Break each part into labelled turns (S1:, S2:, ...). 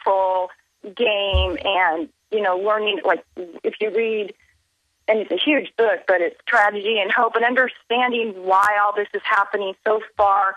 S1: full game and, you know, learning, like, if you read, and it's a huge book, but it's tragedy and hope and understanding why all this is happening so far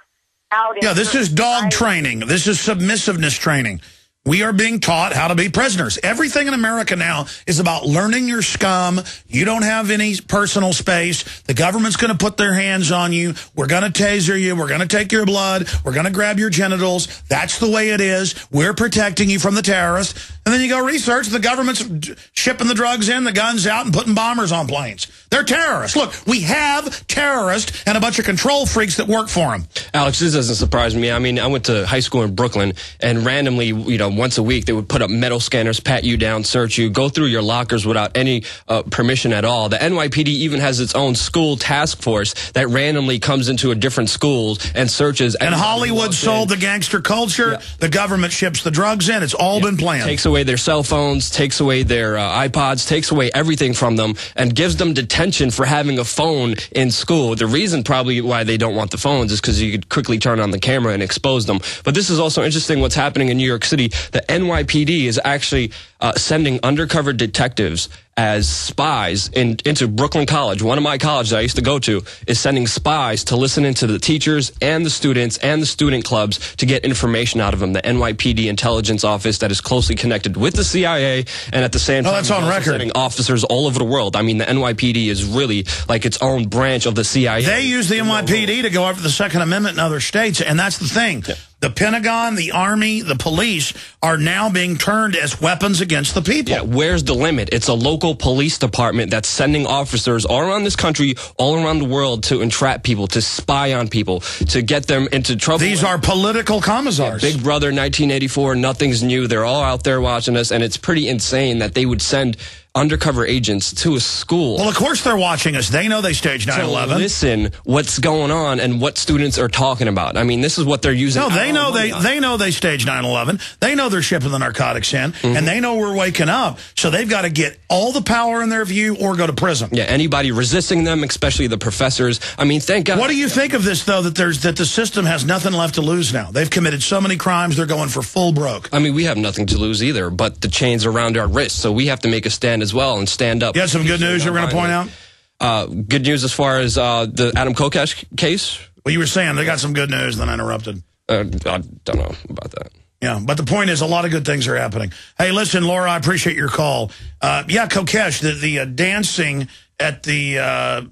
S1: out.
S2: Yeah, this is dog training. This is submissiveness training. We are being taught how to be prisoners. Everything in America now is about learning your scum. You don't have any personal space. The government's going to put their hands on you. We're going to taser you. We're going to take your blood. We're going to grab your genitals. That's the way it is. We're protecting you from the terrorists. And then you go research. The government's shipping the drugs in, the guns out, and putting bombers on planes. They're terrorists. Look, we have terrorists and a bunch of control freaks that work for them.
S3: Alex, this doesn't surprise me. I mean, I went to high school in Brooklyn, and randomly, you know, once a week, they would put up metal scanners, pat you down, search you, go through your lockers without any permission at all. The NYPD even has its own school task force that randomly comes into a different schools and searches.
S2: And Hollywood sold the gangster culture. Yeah. The government ships the drugs in. It's all been planned.
S3: Takes away their cell phones, takes away their iPods, takes away everything from them, and gives them detention for having a phone in school. The reason probably why they don't want the phones is because you could quickly turn on the camera and expose them. But this is also interesting what's happening in New York City. The NYPD is actually sending undercover detectives as spies into Brooklyn College. One of my colleges I used to go to is sending spies to listen into the teachers and the students and the student clubs to get information out of them. The NYPD intelligence office that is closely connected with the CIA, and at the same time,
S2: that's on record,
S3: sending officers all over the world. I mean, the NYPD is really like its own branch of the CIA.
S2: They use the NYPD to go after the Second Amendment in other states, and that's the thing. Yeah. The Pentagon, the Army, the police are now being turned as weapons against the people.
S3: Yeah, where's the limit? It's a local police department that's sending officers all around this country, all around the world to entrap people, to spy on people, to get them into trouble.
S2: These are political commissars.
S3: Yeah, Big Brother 1984, nothing's new. They're all out there watching us, and it's pretty insane that they would send undercover agents to a school.
S2: Well, of course they're watching us. They know they staged 9/11.
S3: So listen what's going on and what students are talking about. I mean, this is what they're using.
S2: No, they know they staged 9/11. They know they're shipping the narcotics in, and they know we're waking up. So they've got to get all the power in their view or go to prison.
S3: Yeah, anybody resisting them, especially the professors. I mean, thank God.
S2: What do you think of this, though, that the system has nothing left to lose now? They've committed so many crimes, they're going for full broke.
S3: I mean, we have nothing to lose either, but the chains around our wrists. So we have to make a stand as well and stand up.
S2: You got some good news you're going to point out?
S3: Good news as far as the Adam Kokesh case?
S2: Well, you were saying they got some good news, then I interrupted.
S3: I don't know about that.
S2: Yeah, but the point is a lot of good things are happening. Hey, listen, Laura, I appreciate your call. Yeah, Kokesh, the dancing at the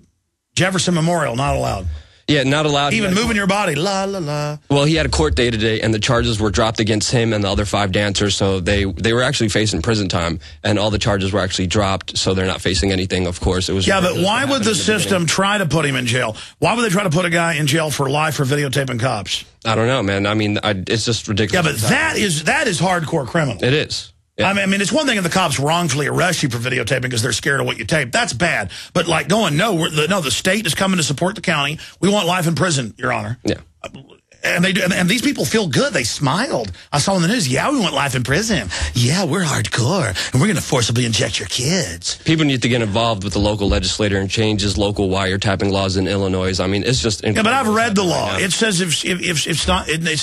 S2: Jefferson Memorial, not allowed.
S3: Yeah, not allowed.
S2: Even moving your body, la, la, la.
S3: Well, he had a court day today, and the charges were dropped against him and the other 5 dancers, so they were actually facing prison time, and all the charges were actually dropped, so they're not facing anything, of course. It was.
S2: Yeah, but why would the system try to put him in jail? Why would they try to put a guy in jail for life for videotaping cops?
S3: I don't know, man. I mean, it's just ridiculous.
S2: Yeah, but that is hardcore criminal.
S3: It is. Yeah.
S2: I mean, it's one thing if the cops wrongfully arrest you for videotaping because they're scared of what you tape. That's bad. But like going, no, the state is coming to support the county. We want life in prison, Your Honor.
S3: Yeah.
S2: And they do, and these people feel good. They smiled. I saw on the news, yeah, we want life in prison. Yeah, we're hardcore, and we're going to forcibly inject your kids.
S3: People need to get involved with the local legislator and change his local wiretapping laws in Illinois. I mean, it's just...
S2: Yeah, but I've read the law. Right, it says if it's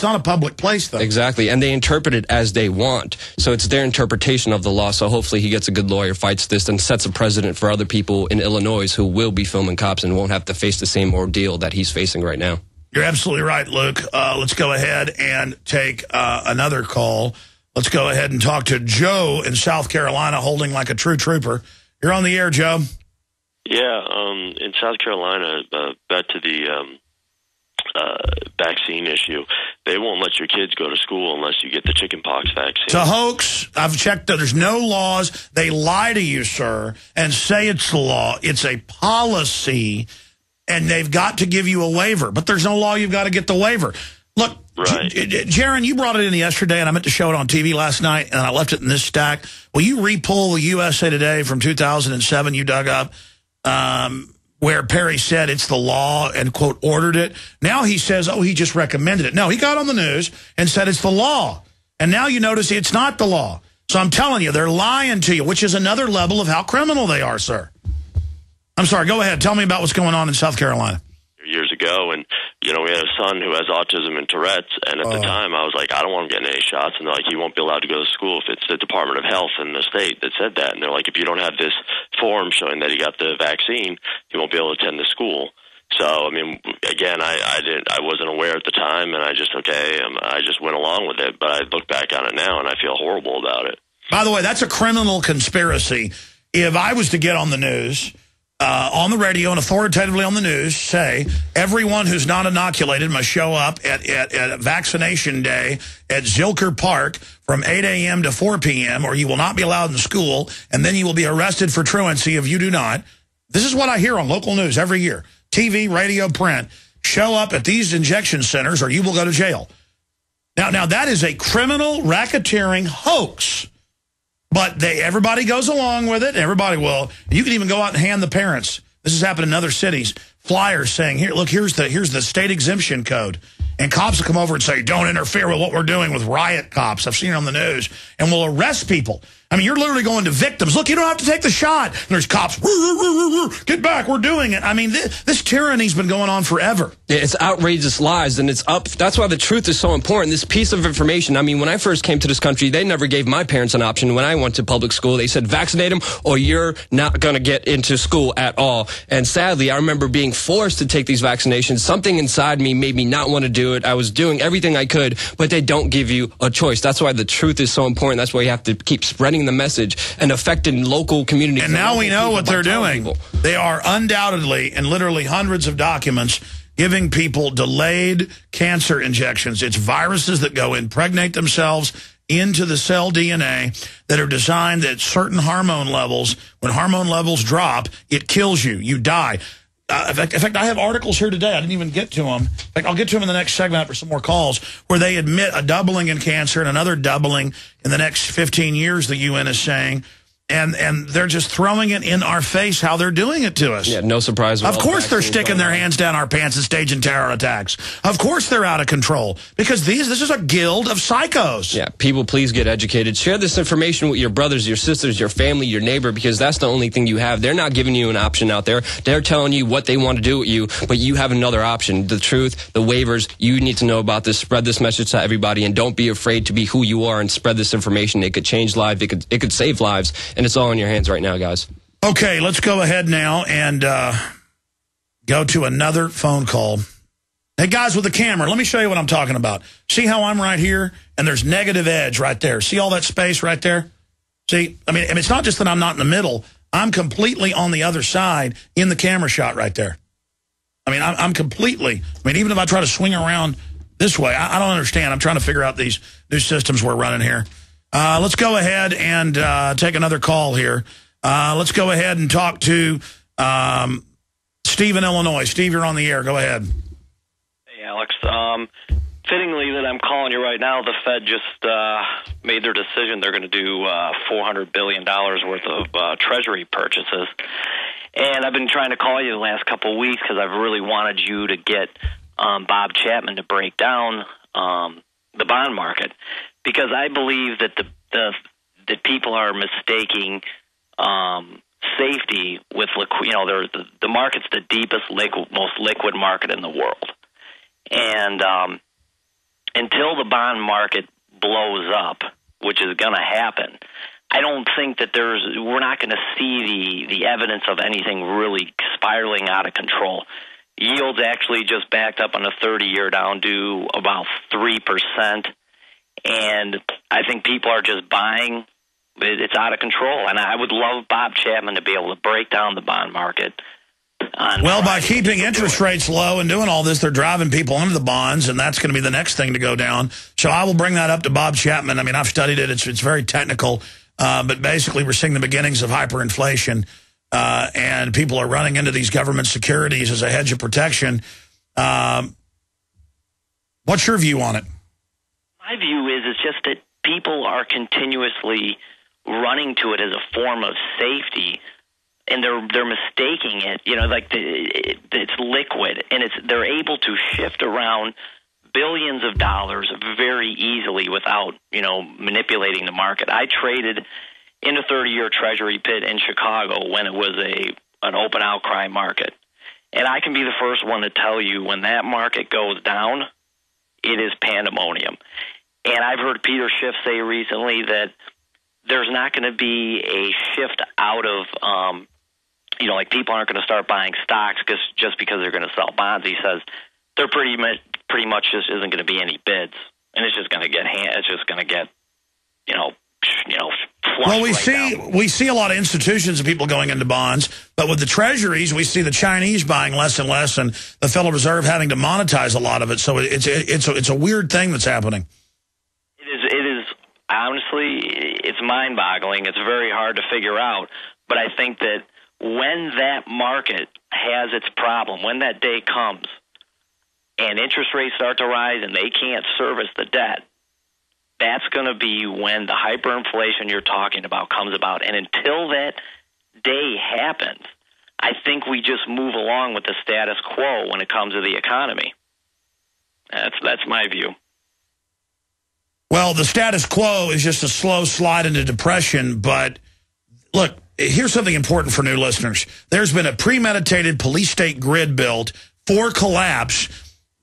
S2: not a public place, though.
S3: Exactly, and they interpret it as they want. So it's their interpretation of the law, so hopefully he gets a good lawyer, fights this, and sets a precedent for other people in Illinois who will be filming cops and won't have to face the same ordeal that he's facing right now.
S2: You're absolutely right, Luke. Let's go ahead and take another call. Let's go ahead and talk to Joe in South Carolina, holding like a true trooper. You're on the air, Joe.
S4: Yeah, in South Carolina, back to the vaccine issue, they won't let your kids go to school unless you get the chickenpox vaccine.
S2: It's a hoax. I've checked. There's no laws. They lie to you, sir, and say it's the law. It's a policy. And they've got to give you a waiver. But there's no law. You've got to get the waiver. Look, right. Jaron, you brought it in yesterday, and I meant to show it on TV last night, and I left it in this stack. Will you re-pull the USA Today from 2007 you dug up, where Perry said it's the law and, quote, ordered it? Now he says, oh, he just recommended it. No, he got on the news and said it's the law. And now you notice it's not the law. So I'm telling you, they're lying to you, which is another level of how criminal they are, sir. I'm sorry, go ahead. Tell me about what's going on in South Carolina.
S4: Years ago, and we had a son who has autism and Tourette's, and at the time I was like, I don't want him getting any shots, and they're like, he won't be allowed to go to school if it's the Department of Health in the state that said that, and they're like, if you don't have this form showing that he got the vaccine, he won't be able to attend the school. So, I mean, again, I wasn't aware at the time, and I just went along with it, but I look back on it now, and I feel horrible about it.
S2: By the way, that's a criminal conspiracy. If I was to get on the news, on the radio and authoritatively on the news, say everyone who's not inoculated must show up at vaccination day at Zilker Park from 8 a.m. to 4 p.m., or you will not be allowed in school, and then you will be arrested for truancy if you do not. This is what I hear on local news every year. TV, radio, print. Show up at these injection centers or you will go to jail. Now that is a criminal racketeering hoax. But everybody goes along with it. Everybody will. You can even go out and hand the parents. This has happened in other cities. Flyers saying, "Here, look, here's the state exemption code." And cops will come over and say, "Don't interfere with what we're doing," with riot cops. I've seen it on the news. And will arrest people. I mean, you're literally going to victims. Look, you don't have to take the shot. And there's cops. Get back. We're doing it. I mean, this tyranny's been going on forever.
S3: Yeah, it's outrageous lies, and it's up. That's why the truth is so important. This piece of information. I mean, when I first came to this country, they never gave my parents an option. When I went to public school, they said, vaccinate them or you're not going to get into school at all. And sadly, I remember being forced to take these vaccinations. Something inside me made me not want to do it. I was doing everything I could, but they don't give you a choice. That's why the truth is so important. That's why you have to keep spreading the message and affecting local communities.
S2: And now we know what they're doing. They are undoubtedly, and literally hundreds of documents, giving people delayed cancer injections. It's viruses that go impregnate themselves into the cell DNA that are designed at certain hormone levels. When hormone levels drop, it kills you. You die. In fact, I have articles here today. I didn't even get to them. In fact, I'll get to them in the next segment after some more calls, where they admit a doubling in cancer and another doubling in the next 15 years, the UN is saying. And they're just throwing it in our face how they're doing it to us.
S3: Yeah, no surprise.
S2: Of course they're sticking their hands down our pants and staging terror attacks. Of course they're out of control. Because this is a guild of psychos.
S3: Yeah, people, please get educated. Share this information with your brothers, your sisters, your family, your neighbor, because that's the only thing you have. They're not giving you an option out there. They're telling you what they want to do with you, but you have another option. The truth, the waivers, you need to know about this. Spread this message to everybody, and don't be afraid to be who you are and spread this information. It could change lives. It could save lives. And it's all in your hands right now, guys.
S2: Okay, let's go ahead now and go to another phone call. Hey, guys with the camera, let me show you what I'm talking about. See how I'm right here, and there's negative edge right there. See all that space right there? See, I mean, it's not just that I'm not in the middle. I'm completely on the other side in the camera shot right there. I mean, I'm completely, I mean, even if I try to swing around this way, I don't understand. I'm trying to figure out these new systems we're running here. Let's go ahead and take another call here. Let's go ahead and talk to Steve in Illinois. Steve, you're on the air. Go ahead.
S5: Hey, Alex. Fittingly that I'm calling you right now, the Fed just made their decision. They're going to do $400 billion worth of Treasury purchases. And I've been trying to call you the last couple of weeks because I've really wanted you to get Bob Chapman to break down the bond market. Because I believe that that people are mistaking safety with the market's the deepest, most liquid market in the world, and until the bond market blows up, which is going to happen, I don't think that we're not going to see the evidence of anything really spiraling out of control. Yields actually just backed up on a 30-year down to about 3%. And I think people are just buying. It's out of control. And I would love Bob Chapman to be able to break down the bond market.
S2: Well, by keeping interest rates low and doing all this, they're driving people into the bonds, and that's going to be the next thing to go down. So I will bring that up to Bob Chapman. I mean, I've studied it. It's very technical. But basically, we're seeing the beginnings of hyperinflation, and people are running into these government securities as a hedge of protection. What's your view on it?
S5: My view is it's just that people are continuously running to it as a form of safety, and they're mistaking it. Like it's liquid, and they're able to shift around billions of dollars very easily without manipulating the market. I traded in a 30-year Treasury pit in Chicago when it was an open outcry market, And I can be the first one to tell you when that market goes down, it is pandemonium. And I've heard Peter Schiff say recently that there's not going to be a shift out of, like people aren't going to start buying stocks just because they're going to sell bonds. He says there pretty much just isn't going to be any bids, and it's just going to get
S2: well, we see a lot of institutions of people going into bonds, but with the treasuries, we see the Chinese buying less and less, and the Federal Reserve having to monetize a lot of it. So it's a weird thing that's happening.
S5: It is honestly, it's mind-boggling. It's very hard to figure out, but I think that when that market has its problem, when that day comes, and interest rates start to rise and they can't service the debt, that's going to be when the hyperinflation you're talking about comes about. And until that day happens, I think we just move along with the status quo when it comes to the economy. That's my view.
S2: Well, the status quo is just a slow slide into depression. But look, here's something important for new listeners. There's been a premeditated police state grid built for collapse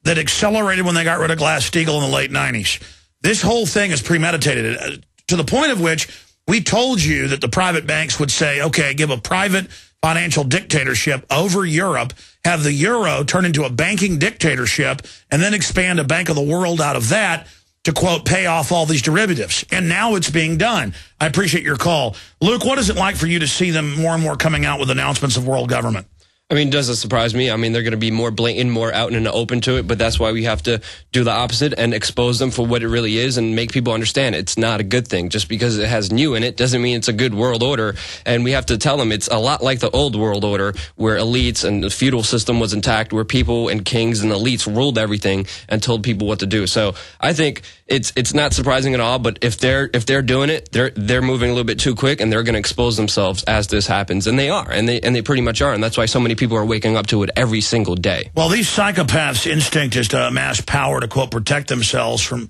S2: that accelerated when they got rid of Glass-Steagall in the late 90s. This whole thing is premeditated, to the point of which we told you that the private banks would say, okay, give a private financial dictatorship over Europe, have the euro turn into a banking dictatorship, and then expand a Bank of the World out of that to, quote, pay off all these derivatives. And now it's being done. I appreciate your call. Luke, what is it like for you to see them more and more coming out with announcements of world government?
S3: I mean, does it surprise me? I mean, they're going to be more blatant, more out and open to it, but that's why we have to do the opposite and expose them for what it really is and make people understand it's not a good thing. Just because it has new in it doesn't mean it's a good world order. And we have to tell them it's a lot like the old world order, where elites and the feudal system was intact, where people and kings and elites ruled everything and told people what to do. So I think it's not surprising at all, but if they're doing it, they're moving a little bit too quick, and they're going to expose themselves as this happens. And they are, and they pretty much are. And that's why so many people are waking up to it every single day.
S2: Well, these psychopaths' instinct is to amass power to, quote, protect themselves from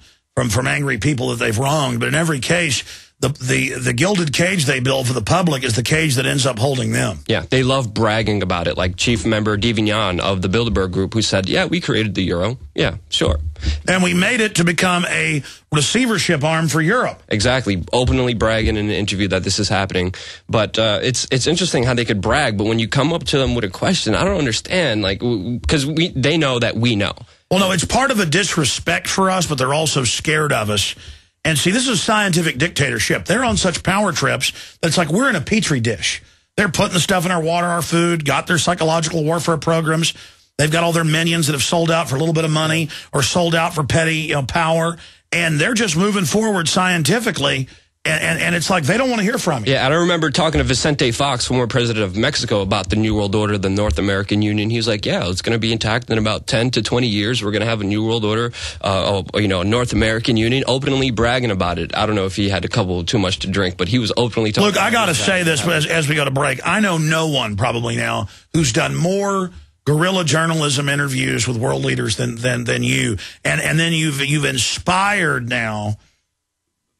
S2: angry people that they've wronged. But in every case, the gilded cage they build for the public is the cage that ends up holding them.
S3: Yeah, they love bragging about it, like Chief Member Divignan of the Bilderberg Group, who said, yeah, we created the euro. Yeah, sure.
S2: And we made it to become a receivership arm for Europe.
S3: Exactly, openly bragging in an interview that this is happening. But it's interesting how they could brag, but when you come up to them with a question, I don't understand, like, because they know that we know.
S2: Well, no, it's part of a disrespect for us, but they're also scared of us. And see, this is scientific dictatorship. They're on such power trips that it's like we're in a petri dish. They're putting the stuff in our water, our food, got their psychological warfare programs. They've got all their minions that have sold out for a little bit of money or sold out for petty power. And they're just moving forward scientifically. And it's like they don't want to hear from you.
S3: Yeah, and I remember talking to Vicente Fox, former president of Mexico, about the New World Order, the North American Union. He was like, yeah, it's going to be intact in about 10 to 20 years. We're going to have a New World Order, a North American Union, openly bragging about it. I don't know if he had a couple too much to drink, but he was openly talking.
S2: Look, I got to say this as we go to break. I know no one probably now who's done more guerrilla journalism interviews with world leaders than you. And then you've inspired now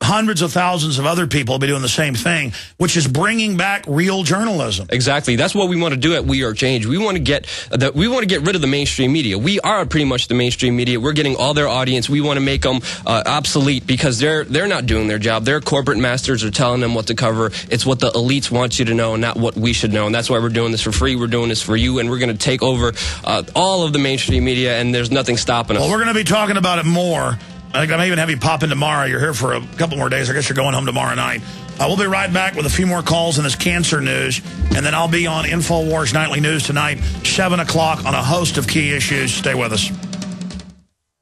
S2: hundreds of thousands of other people will be doing the same thing, which is bringing back real journalism.
S3: Exactly. That's what we want to do at We Are Change. We want to get rid of the mainstream media. We are pretty much the mainstream media. We're getting all their audience. We want to make them obsolete because they're not doing their job. Their corporate masters are telling them what to cover. It's what the elites want you to know, not what we should know. And that's why we're doing this for free. We're doing this for you, and we're going to take over all of the mainstream media, and there's nothing stopping us.
S2: Well, we're going to be talking about it more. I think I may even have you pop in tomorrow. You're here for a couple more days. I guess you're going home tomorrow night. We'll be right back with a few more calls in this cancer news, and then I'll be on Infowars Nightly News tonight, 7 o'clock, on a host of key issues. Stay with us.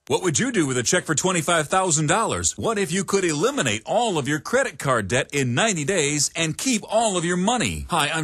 S6: What would you do with a check for $25,000? What if you could eliminate all of your credit card debt in 90 days and keep all of your money? Hi, I'm